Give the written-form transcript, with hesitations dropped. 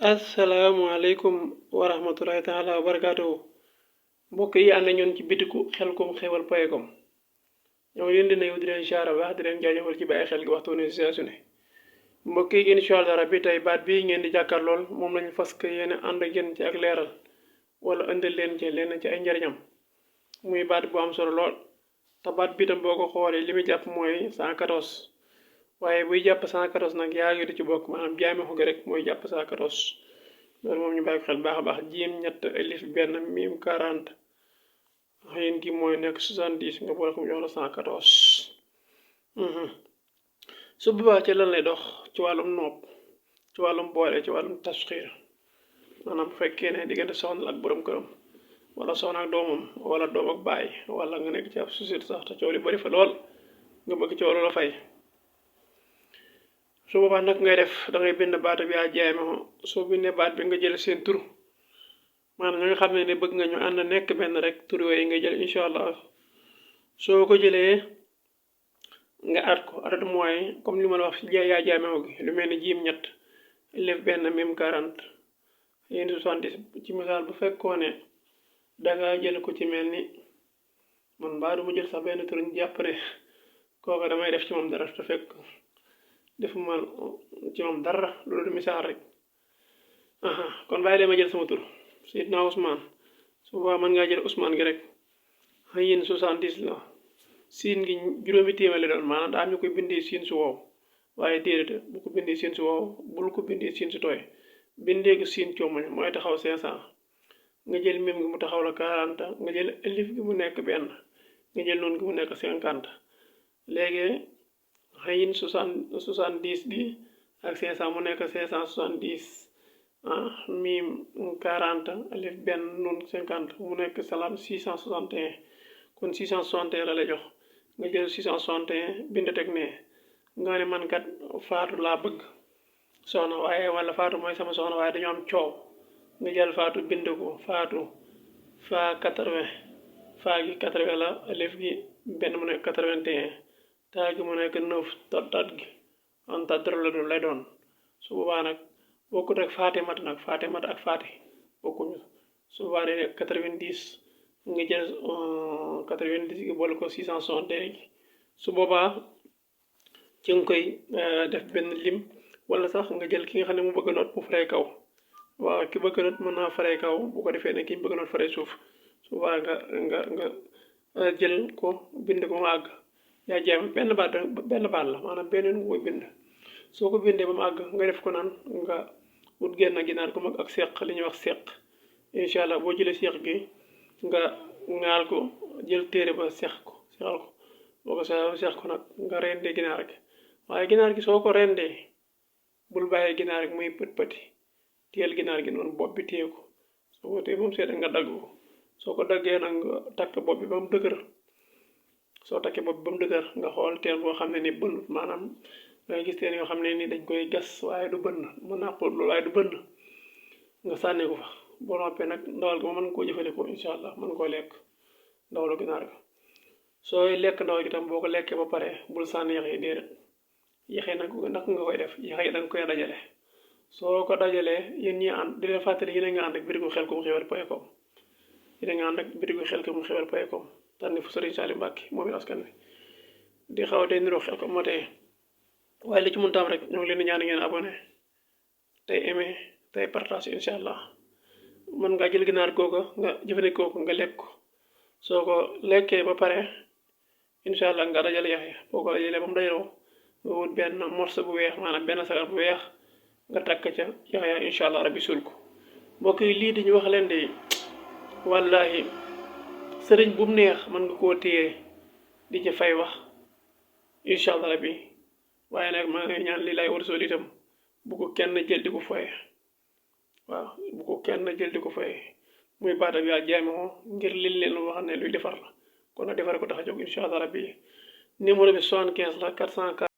asalaamaaleykum wa rahmatulahi taala wa barakaatuhu mbokk yi ànd ñoon ci bitiku xelkom xewal point com ñoo ngi leen di nuyu di leen siyaara baax di leen jaajëfal ci bàyyi xel gi waxtu ne saa su ne mbokk yi incha allah rabbi tey baat bii ngeen di jàkkaar lool moom lañu fas yéene ànd ak yéen ci ak leeral wala indil leen ci leen ci ay njariñam muy baat bu am solo lool te baat bi tam boo ko xoolee li muy jàpp mooy 114 waaye buy jàpp 114 nag yaa ngi di ci bokk maanaam jaame ko rek mooy jàpp 114 loolu moom ñu bàyyi ko xel baax a baax jiim ñett alif benn miim 40 xëyin gi mooy nekk 70 nga boole ko mu jox la 114 su boobaa ci lan lay dox ci wàllum nopp ci wàllum boole ci wàllum tasxiir maanaam bu fekkee ne diggante soxna ak borom këram wala soxna ak doomam wala doom ak baay wala nga nekk ci ab société sax te coow li bari fa lool nga bëgg coow la fay su boobaa nag ngay def da ngay bind baat bi yaa jaay ma soo bindee baat bi nga jël seen tur maanaam ñi nga xam ne bëgg nga ñu ànd nekk benn rek tur yooyu nga jël incha allah soo ko jëlee nga at ko adat mooy comme li ma la wax yaa jaay ma gi lu mel ni jiim ñett lef benn même 40 yéen 70 ci misaal bu fekkoon ne danga jël ko ci mel ni man mbaa du ma jël sax benn tur ñu jàpp ne kooka damay def ci moom dara te fekk defuma ci moom dara loolu du misaal rek kon bàyyi leen ma jël sama tur Seydina Ousmane su boobaa mën ngaa jël Ousmane gi rek xëyin 70 la siin gi juróomi téeméer la doon maanaam daa am ñu koy bindee siin su wow waaye déedéet bu ko bindee siin su wow bul ko bindee siin su tooy bindee ko siin coomoñ mooy taxaw 500 nga jël mim gi mu taxaw la 40 nga jël alif gi mu nekk benn nga jël noonu gi mu nekk 50 léegi xëyin 70 bi ak 500 mu nekk 570 mim 40 alif benn noonu 50 mu nekk salam 661 kon 661 la lay jox nga jël 661 bind teg ne nga ne man kat faatu laa bëgg soxna waaye wala faatu mooy sama soxna waaye dañoo am coow nga jël faatu bind ko faatu fa 80 faa gi 80 la alif gi benn mu nekk 81 taa gi mu nekk 9 tat gi on tadr la du lay doon su boobaa nag bokkut ak Fatimat nag Fatimat ak Fati bokkuñu su boobaa day nekk 90 nga jël 90 gi boole ko 661 gi su boobaa ci nga koy def benn lim wala sax nga jël ki nga xam ne mu bëgg a noot mu faree kaw waaw ki bëgg a noot mën naa faree kaw bu ko defee ne ki bëgg a noot faree suuf su boobaa nga jël ko bind ko mu àgg yaa jaay benn baat la maanaam benn nga koy bind soo ko bindee ba mu àgg nga def ko naan nga wut génn ginaar ko mag ak seq li ñuy wax seq incha allah boo jëlee seq gi nga ŋaal ko jël téere ba seq ko seqal ko boo ko seq ko nag nga rendee ginaar gi waaye ginaar gi soo ko rendee bul bàyyee ginaar gi muy pët pëti téyel ginaar gi noonu bopp bi téye ko soo ko téye ba mu seet nga dagg ko soo ko daggee nag nga takk bopp bi ba mu dëgër soo takkee bopp bi ba mu dëgër nga xool teen boo xam ne ni bënn maanaam dangay gis teen yoo xam ne ni dañ koy gas waaye du bënn mën naa xool loolu waaye du bënn nga sànni ko fa boo noppee nag ndawal gi ma mën koo jëfandikoo incha allah mën koo lekk ndawalu ginaar ga sooy lekk ndawal gi tam boo ko lekkee ba pare bul sànni yax yi déedéet yax yi nag nga koy def yax yi da nga koy dajale soo ko dajalee yéen ñi ànd di leen fàttali yéen a nga ànd ak bitigu xelkom xewal point com yéen a nga ànd ak bitigu xelkom xewal point com tànni fu Sëriñ Saaliw Mbàkke moom it askan wi di xaw a tey niroo xelkom moo tey waaye li ci mun tam rek ñoo ngi leen di ñaan ngeen abonné tey aimé tey partage incha allah mën ngaa jël ginaar googa nga jëfandikoo ko nga lekk ko soo ko lekkee ba pare incha allah nga dajale yax yi boo ko dajalee ba mu dajaloo nga wut benn morceau bu weex maanaam benn sagar bu weex nga takk ca yax ya incha allah rabbi suul ko mbokk yi lii di ñu wax leen de wallahi sëriñ bu mu neex mën nga koo téye di ci fay wax incha allah rabbi waaye nag maa ngi ñaan lii lay war sool itam bu ko kenn jël di ko foye waaw bu ko kenn jël di ko foye muy baatam yaa jaay ma ngir lil leen wax ne luy defar la kon nag defar ko tax a jóg incha allah rabbi numéro bi 75 la 440